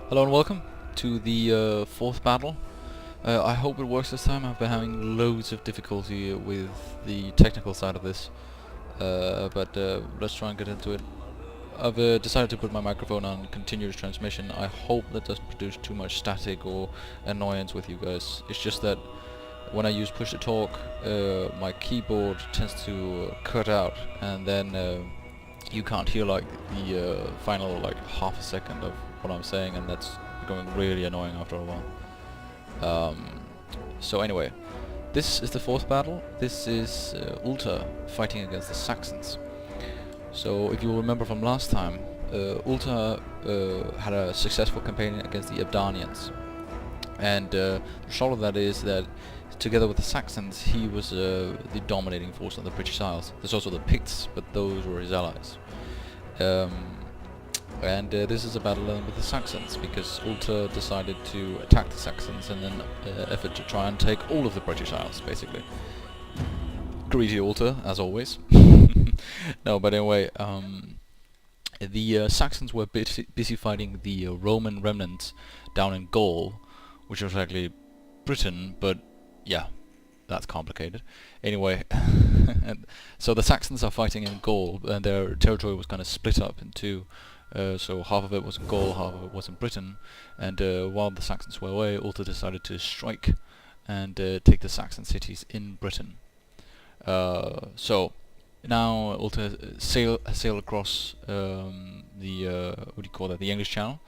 Hello and welcome to the fourth battle. I hope it works this time. I've been having loads of difficulty with the technical side of this, but let's try and get into it. I've decided to put my microphone on continuous transmission. I hope that doesn't produce too much static or annoyance with you guys. It's just that when I use push to talk, my keyboard tends to cut out, and then you can't hear like the final like half a second of what I'm saying, and that's becoming really annoying after a while. So anyway, this is the fourth battle. This is Ulter fighting against the Saxons. So if you remember from last time, Ulter had a successful campaign against the Abdanians, and the result of that is that together with the Saxons, he was the dominating force on the British Isles. There's also the Picts, but those were his allies. And this is a battle with the Saxons, because Ulter decided to attack the Saxons in an effort to try and take all of the British Isles, basically. Greedy Ulter, as always. No, but anyway, the Saxons were busy fighting the Roman remnants down in Gaul, which was actually Britain, but yeah, that's complicated. Anyway, so the Saxons are fighting in Gaul, and their territory was kind of split up in two. So half of it was in Gaul, half of it was in Britain, and while the Saxons were away, Ulter decided to strike and take the Saxon cities in Britain. So now Ulter sailed across the what do you call that? The English Channel,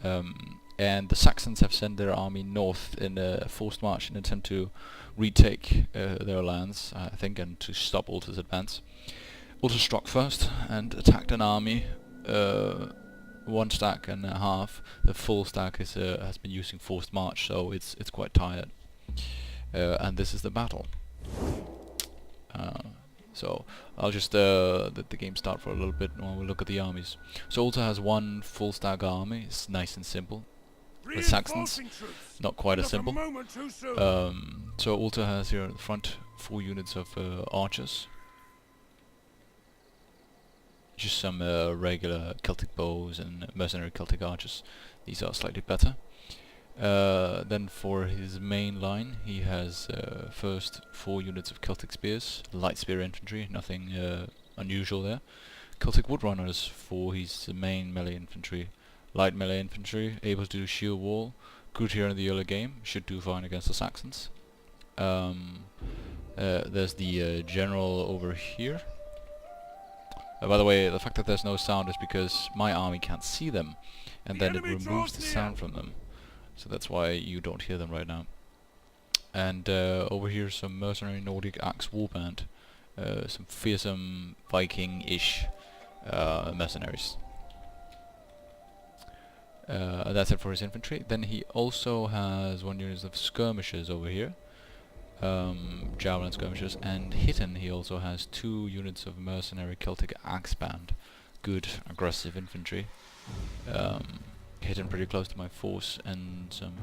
and the Saxons have sent their army north in a forced march in an attempt to retake their lands, I think, and to stop Ulter's advance. Ulter struck first and attacked an army. One stack and a half. The full stack is has been using forced march, so it's quite tired. And this is the battle. So I'll just let the game start for a little bit while we look at the armies. So Ulter has one full stack army. It's nice and simple. The Saxons, not quite as simple. So Ulter has here at the front 4 units of archers. Just some regular Celtic bows and mercenary Celtic archers. These are slightly better. Then for his main line, he has first 4 units of Celtic spears, light spear infantry, nothing unusual there. Celtic woodrunners for his main melee infantry, light melee infantry, able to do shield wall, good here in the early game, should do fine against the Saxons. There's the general over here. By the way, the fact that there's no sound is because my army can't see them, and then it removes the sound from them. So that's why you don't hear them right now. And over here some mercenary Nordic axe warband, some fearsome Viking-ish mercenaries. That's it for his infantry. Then he also has 1 unit of skirmishers over here. Javelin skirmishers, and hidden he also has 2 units of mercenary Celtic axe band, good aggressive infantry, hidden pretty close to my force, and some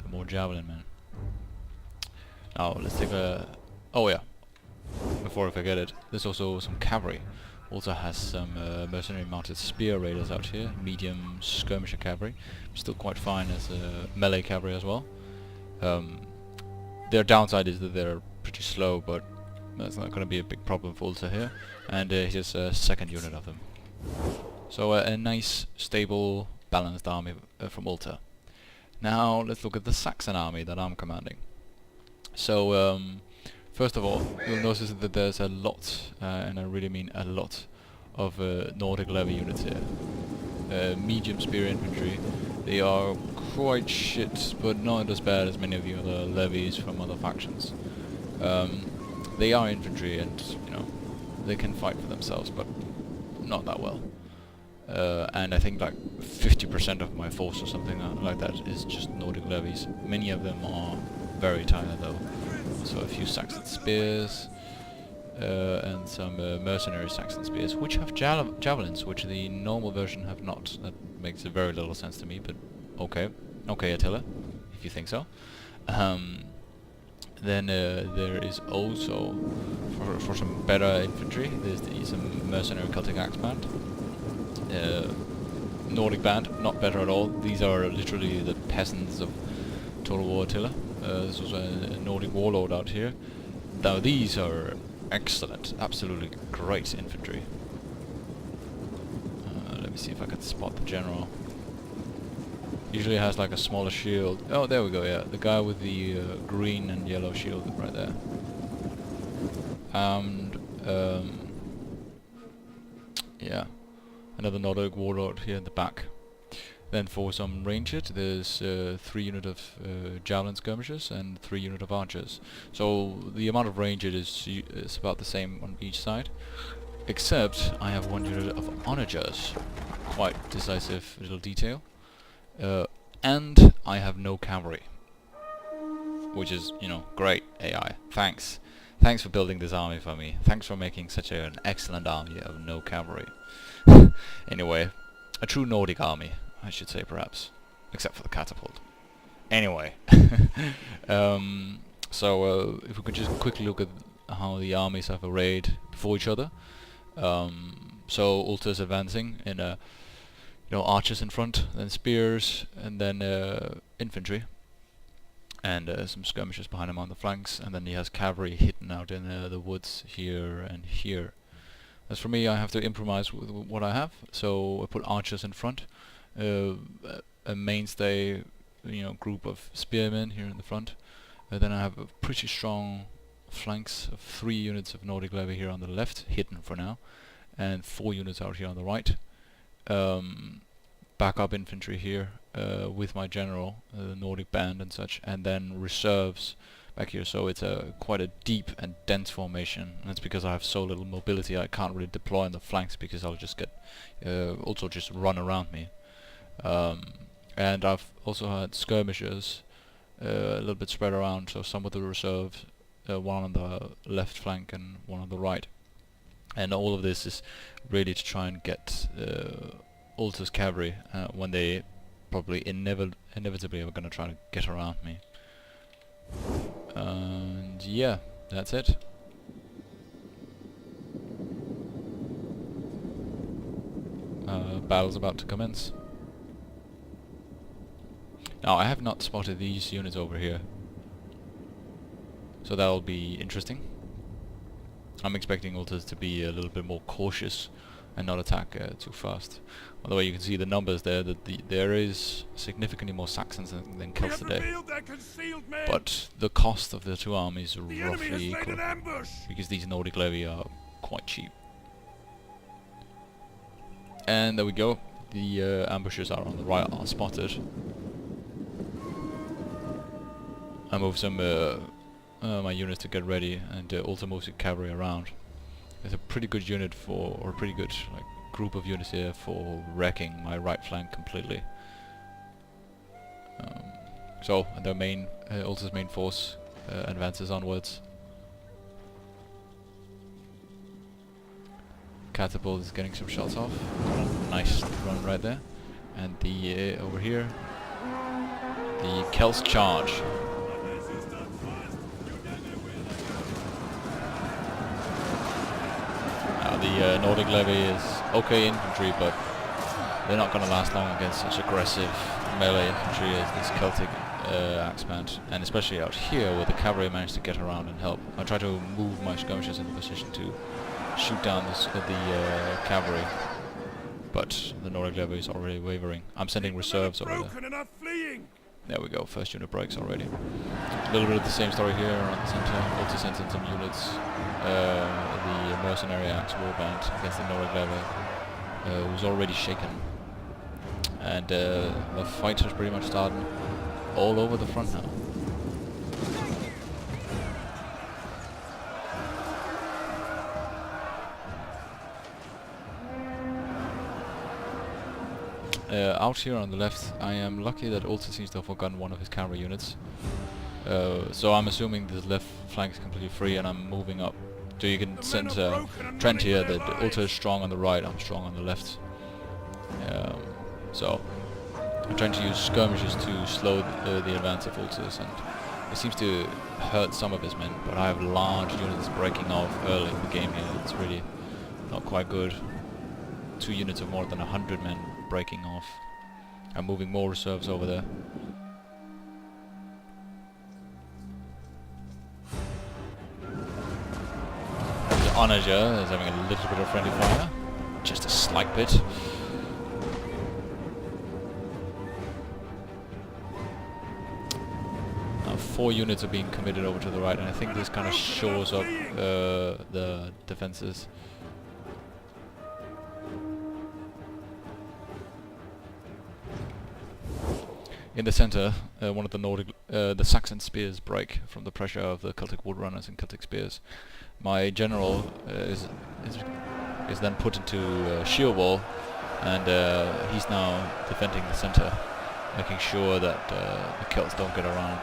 more javelin men. Now let's take a... oh yeah, before I forget it, there's also some cavalry. Also has some mercenary mounted spear raiders out here, medium skirmisher cavalry, still quite fine as melee cavalry as well. Their downside is that they're pretty slow, but that's not going to be a big problem for Ulter here. And here's a second unit of them. So a nice, stable, balanced army from Ulter. Now let's look at the Saxon army that I'm commanding. So first of all, you'll notice that there's a lot, and I really mean a lot, of Nordic levy units here. Medium spear infantry. They are quite shit, but not as bad as many of the other levies from other factions. They are infantry, and you know they can fight for themselves, but not that well. And I think like 50% of my force or something like that is just Nordic levies. Many of them are very tired though. So a few Saxon spears, and some mercenary Saxon spears, which have javelins, which the normal version have not. That makes very little sense to me, but okay. Okay, Attila, if you think so. Then there is also, for some better infantry, there's some mercenary Celtic axe band. Nordic band, not better at all. These are literally the peasants of Total War Attila. This was a Nordic warlord out here. Now these are excellent, absolutely great infantry. Let me see if I can spot the general. Usually has like a smaller shield. Oh, there we go, yeah. The guy with the green and yellow shield right there. And, yeah. Another Nordic warlord here in the back. Then for some ranged, there's 3 units of javelin skirmishers and 3 units of archers. So the amount of ranged is about the same on each side. Except I have 1 unit of onagers. Quite decisive little detail. And I have no cavalry. Which is, you know, great AI. Thanks. Thanks for building this army for me. Thanks for making such an excellent army of no cavalry. Anyway, a true Nordic army, I should say, perhaps. Except for the catapult. Anyway. So, if we could just quickly look at how the armies have arrayed before each other. So, Ulter is advancing in archers in front, then spears, and then infantry. And some skirmishers behind him on the flanks, and then he has cavalry hidden out in the woods here and here. As for me, I have to improvise with what I have, so I put archers in front, a mainstay, group of spearmen here in the front. Then I have a pretty strong flanks of 3 units of Nordic levy here on the left, hidden for now, and 4 units out here on the right. Backup infantry here with my general, the Nordic band and such, and then reserves back here. So it's quite a deep and dense formation, and that's because I have so little mobility. I can't really deploy on the flanks because I'll just get also just run around me. And I've also had skirmishers a little bit spread around, so some of the reserves, one on the left flank and one on the right. And all of this is really to try and get Ulter's cavalry when they probably inevitably are going to try to get around me. And yeah, that's it. Battle's about to commence. Now, I have not spotted these units over here, so that'll be interesting. I'm expecting Ulters to be a little bit more cautious and not attack too fast. Although you can see the numbers there, that there is significantly more Saxons than Celts today. But the cost of the 2 armies are roughly equal, because these Nordic levy are quite cheap. And there we go. The ambushers are on the right, are spotted. I move some my units to get ready, and also moves the cavalry around. There's a pretty good unit or a pretty good group of units here for wrecking my right flank completely. So their Ulter's main force advances onwards. Catapult is getting some shots off. Nice run right there. And the over here, the Celts charge. The Nordic levy is okay infantry, but they're not going to last long against such aggressive melee infantry as this Celtic axeband, and especially out here where the cavalry managed to get around and help. I try to move my skirmishers into position to shoot down the cavalry, but the Nordic levy is already wavering. I'm sending reserves over there. There we go, first unit breaks already. A little bit of the same story here on the center. Also sends in some units. The mercenary axe warband against the Nordic levy was already shaken. And the fight has pretty much started all over the front now. Out here on the left, I am lucky that Ulter seems to have forgotten one of his cavalry units. So I'm assuming this left flank is completely free, and I'm moving up. So you can sense trend here that Ulter is strong on the right, I'm strong on the left. So I'm trying to use skirmishes to slow the advance of Ulters, and it seems to hurt some of his men, but I have large units breaking off early in the game here. It's really not quite good. 2 units of more than 100 men breaking off and moving more reserves over there. The Onager is having a little bit of friendly fire, just a slight bit. Now 4 units are being committed over to the right, and I think this kind of shores up the defenses. In the center, one of the Saxon spears break from the pressure of the Celtic wood runners and Celtic spears. My general is then put into shield wall, and he's now defending the center, making sure that the Celts don't get around.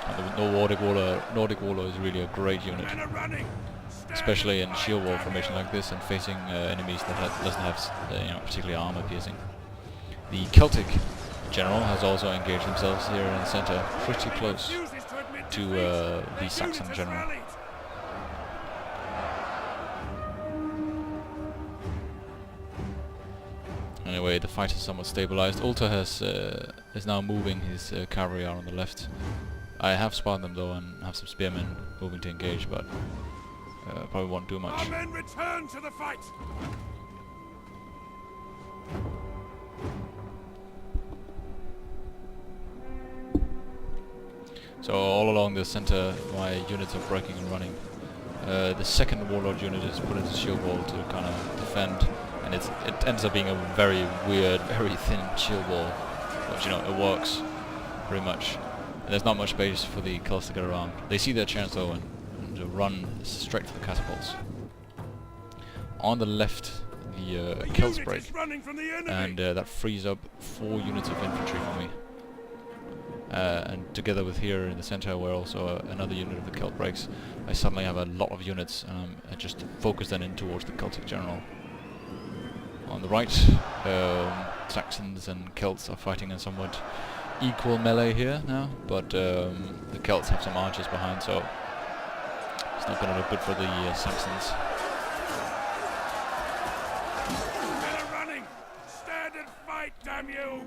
And the Nordic Warlord is really a great unit, especially in shield wall formation like this and facing enemies that doesn't have particularly armor piercing. The Celtic general has also engaged themselves here in the center, pretty close to the Saxon general. Anyway, the fight is somewhat stabilized. Ulter is now moving his cavalry out on the left. I have spotted them though and have some spearmen moving to engage, but probably won't do much. Our men return to the fight. So all along the center, my units are breaking and running. The second warlord unit is put into shield wall to kind of defend, and it ends up being a very weird, very thin shield wall, but it works pretty much. And there's not much space for the Celts to get around. They see their chance though and run straight for the catapults. On the left, the Celts break, and that frees up 4 units of infantry for me. And together with here in the center, where also another unit of the Celt breaks, I suddenly have a lot of units, and I just focus them in towards the Celtic general. On the right, Saxons and Celts are fighting in somewhat equal melee here now, but the Celts have some archers behind, so it's not going to look good for the Saxons. Men are running! Stand and fight, damn you!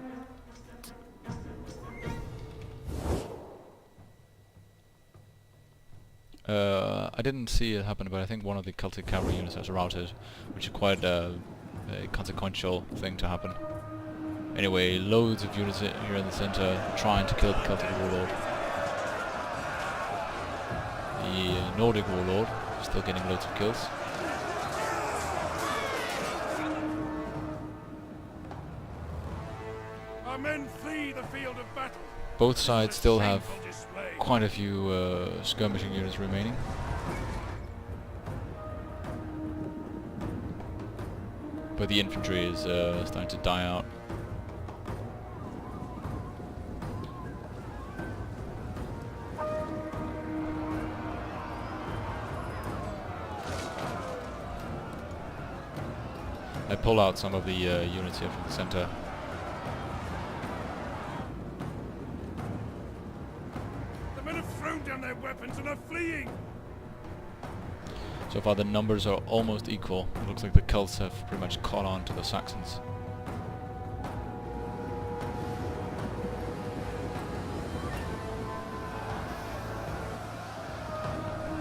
I didn't see it happen, but I think one of the Celtic cavalry units has routed, which is quite a consequential thing to happen. Anyway, loads of units here in the center trying to kill the Celtic warlord. The Nordic warlord is still getting loads of kills. Our men flee the field of battle. Both sides still have quite a few skirmishing units remaining. But the infantry is starting to die out. I pull out some of the units here from the center. The men have thrown down their weapons and are fleeing. So far the numbers are almost equal. It looks like the Celts have pretty much caught on to the Saxons.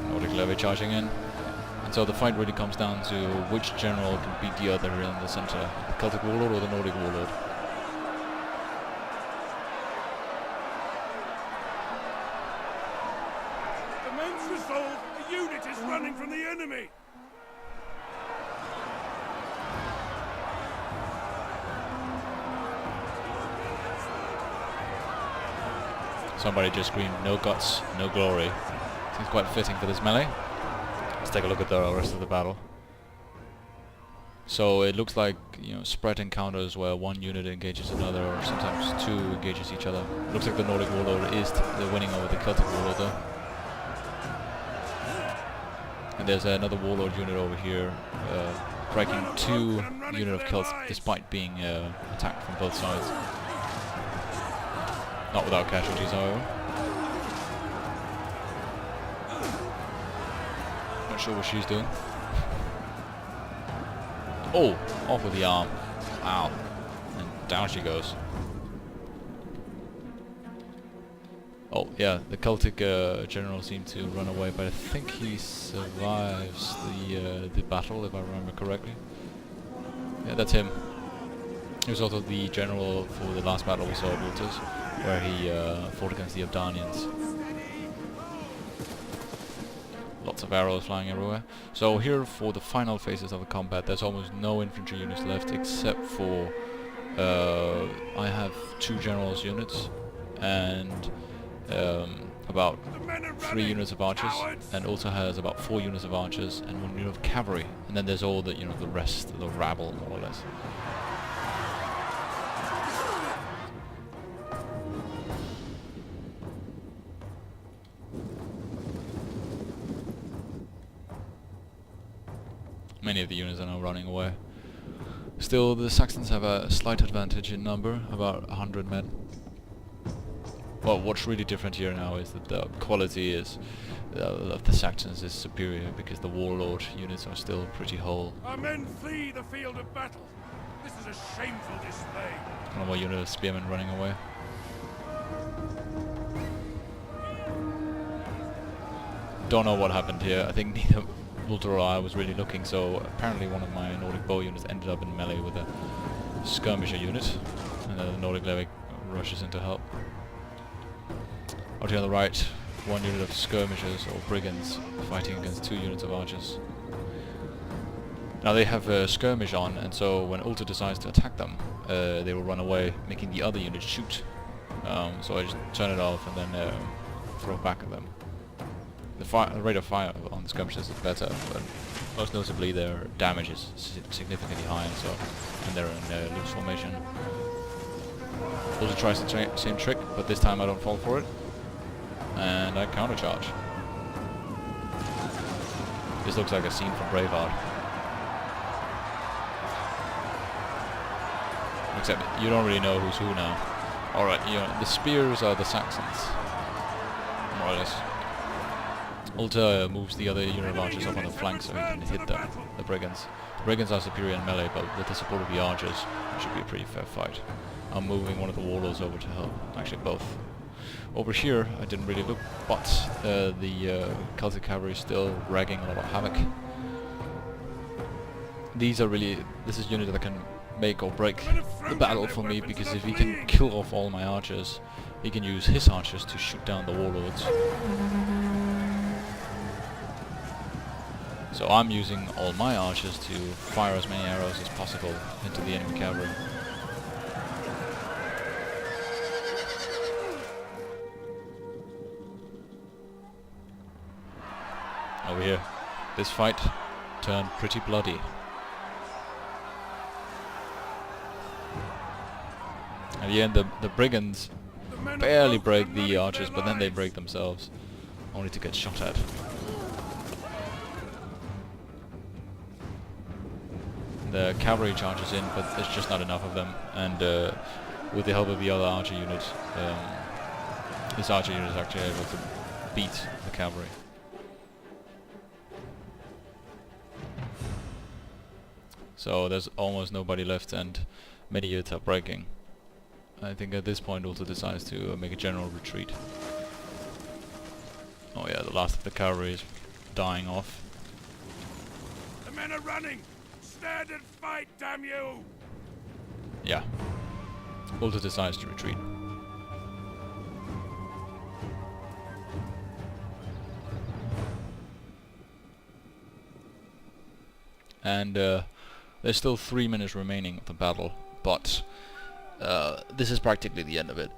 Nordic levy charging in. And so the fight really comes down to which general can beat the other in the center. The Celtic warlord or the Nordic warlord. The men's resolve. A unit is running from the enemy. Somebody just screamed, "No guts, no glory." Seems quite fitting for this melee. Let's take a look at the rest of the battle. So it looks like, spread encounters where one unit engages another, or sometimes 2 engages each other. Looks like the Nordic warlord is winning over the Celtic warlord though. And there's another warlord unit over here, breaking 2 units of Celts despite being attacked from both sides. Not without casualties, however. Not sure what she's doing. Oh, off with the arm. Ow. And down she goes. Oh, yeah, the Celtic general seemed to run away, but I think he survives the battle, if I remember correctly. Yeah, that's him. He was also the general for the last battle we saw at Ulter's, where he fought against the Abdanians. Lots of arrows flying everywhere. So here, for the final phases of the combat, there's almost no infantry units left, except for I have 2 generals units and about 3 units of archers, and also has about 4 units of archers and 1 unit of cavalry, and then there's all the the rest, the rabble, more or less. Many of the units are now running away. Still, the Saxons have a slight advantage in number, about 100 men. Well, what's really different here now is that the quality is of the Saxons is superior, because the warlord units are still pretty whole. Our men flee the field of battle. This is a shameful display. One more unit of spearmen running away. Don't know what happened here. I think neither Ulter or I was really looking, so apparently one of my Nordic bow units ended up in melee with a skirmisher unit, and then the Nordic Levic rushes in to help. Out here on the right, 1 unit of skirmishers or brigands fighting against 2 units of archers. Now they have a skirmish on, and so when Ulter decides to attack them, they will run away, making the other unit shoot. So I just turn it off and then throw back at them. The rate of fire on the skirmishers is better, but most notably their damage is significantly higher, and they're in loose formation. Ulter tries the same trick, but this time I don't fall for it, and I countercharge. This looks like a scene from Braveheart. Except you don't really know who's who now. Alright, the spears are the Saxons, more or less. Ulter moves the other unit of archers up on the flank so he can hit the brigands. The brigands are superior in melee, but with the support of the archers, it should be a pretty fair fight. I'm moving one of the warlords over to help. Actually, both. Over here, I didn't really look, but the Celtic cavalry is still wreaking a lot of havoc. This is a unit that can make or break the battle for me, because if he can kill off all my archers, he can use his archers to shoot down the warlords. So I'm using all my archers to fire as many arrows as possible into the enemy cavalry. Over here, this fight turned pretty bloody. At the end, the brigands barely break the archers, but then they break themselves, only to get shot at. The cavalry charges in, but there's just not enough of them, and with the help of the other archer unit, this archer unit is actually able to beat the cavalry. So there's almost nobody left, and many units are breaking. I think at this point Ulter decides to make a general retreat. Oh yeah, the last of the cavalry is dying off. The men are running! Stand and fight, damn you! Yeah. Ulter decides to retreat. And there's still 3 minutes remaining of the battle, but this is practically the end of it.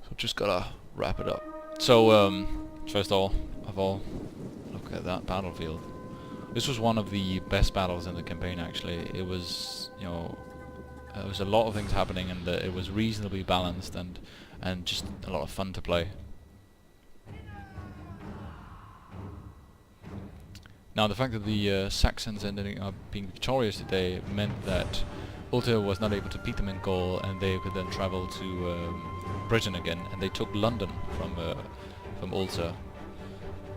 So just gotta wrap it up. So first of all, look at that battlefield. This was one of the best battles in the campaign, actually. It was, there was a lot of things happening, and it was reasonably balanced and just a lot of fun to play. Now, the fact that the Saxons ended up being victorious today meant that Ulter was not able to beat them in Gaul, and they could then travel to Britain again, and they took London from Ulter.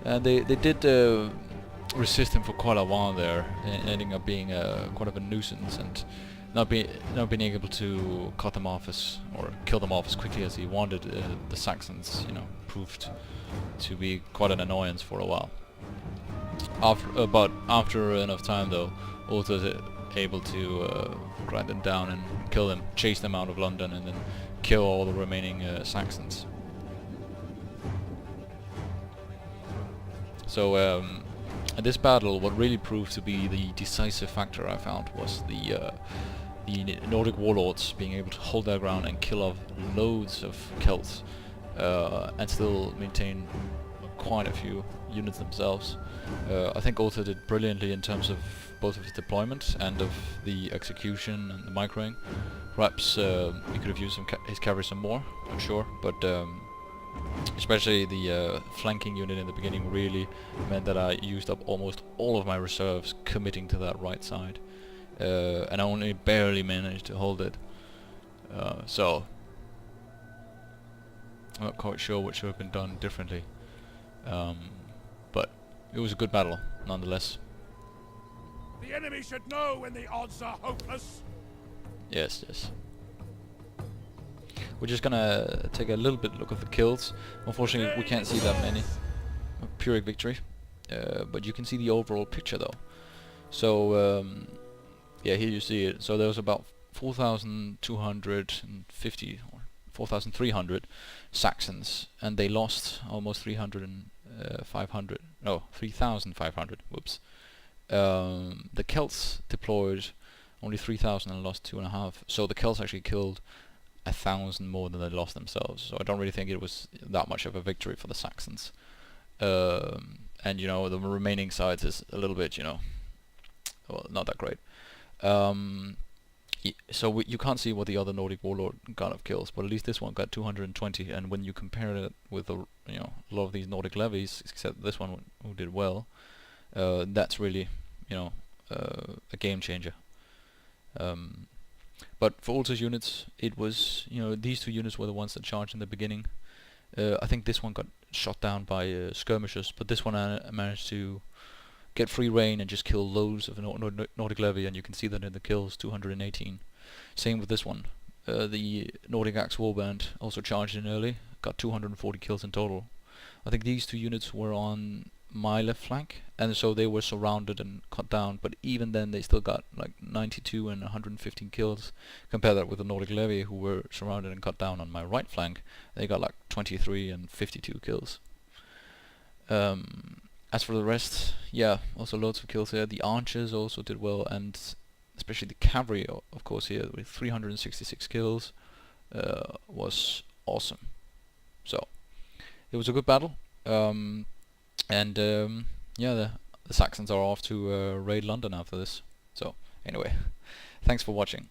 And they did resist him for quite a while there, ending up being quite of a nuisance and not being able to cut them off or kill them off as quickly as he wanted. The Saxons, proved to be quite an annoyance for a while. But after enough time, though, Ulter's able to grind them down and kill them, chase them out of London, and then kill all the remaining Saxons. So at this battle, what really proved to be the decisive factor I found was the Nordic warlords being able to hold their ground and kill off loads of Celts and still maintain quite a few units themselves. I think Ulter did brilliantly in terms of both of his deployment and of the execution and the microing. Perhaps he could have used his cavalry some more, I'm sure, but especially the flanking unit in the beginning really meant that I used up almost all of my reserves committing to that right side, and I only barely managed to hold it. So I'm not quite sure what should have been done differently, but it was a good battle nonetheless. The enemy should know when the odds are hopeless. Yes. We're just gonna take a little bit look at the kills. Unfortunately, we can't see that many. A Pyrrhic victory, but you can see the overall picture though. So yeah, here you see it. So there was about 4,250 or 4,300 Saxons, and they lost almost 3,500. No, 3,500. Whoops. The Celts deployed only 3,000 and lost 2.5. So the Celts actually killed 1,000 more than they lost themselves. So I don't really think it was that much of a victory for the Saxons. And the remaining sides is a little bit, well, not that great. So you can't see what the other Nordic warlord got of kills, but at least this one got 220. And when you compare it with a lot of these Nordic levies, except this one who did well, that's really a game changer. But for Ulter's units, it was these two units were the ones that charged in the beginning. I think this one got shot down by skirmishers, but this one managed to get free reign and just kill loads of Nordic levy, and you can see that in the kills, 218. Same with this one. The Nordic Axe Warband also charged in early, got 240 kills in total. I think these two units were on my left flank, and so they were surrounded and cut down, but even then they still got like 92 and 115 kills. Compare that with the Nordic levy, who were surrounded and cut down on my right flank. They got like 23 and 52 kills. As for the rest, yeah, also loads of kills here. The archers also did well, and especially the cavalry, of course, here with 366 kills was awesome. So it was a good battle. Yeah, the Saxons are off to raid London after this. So anyway, thanks for watching.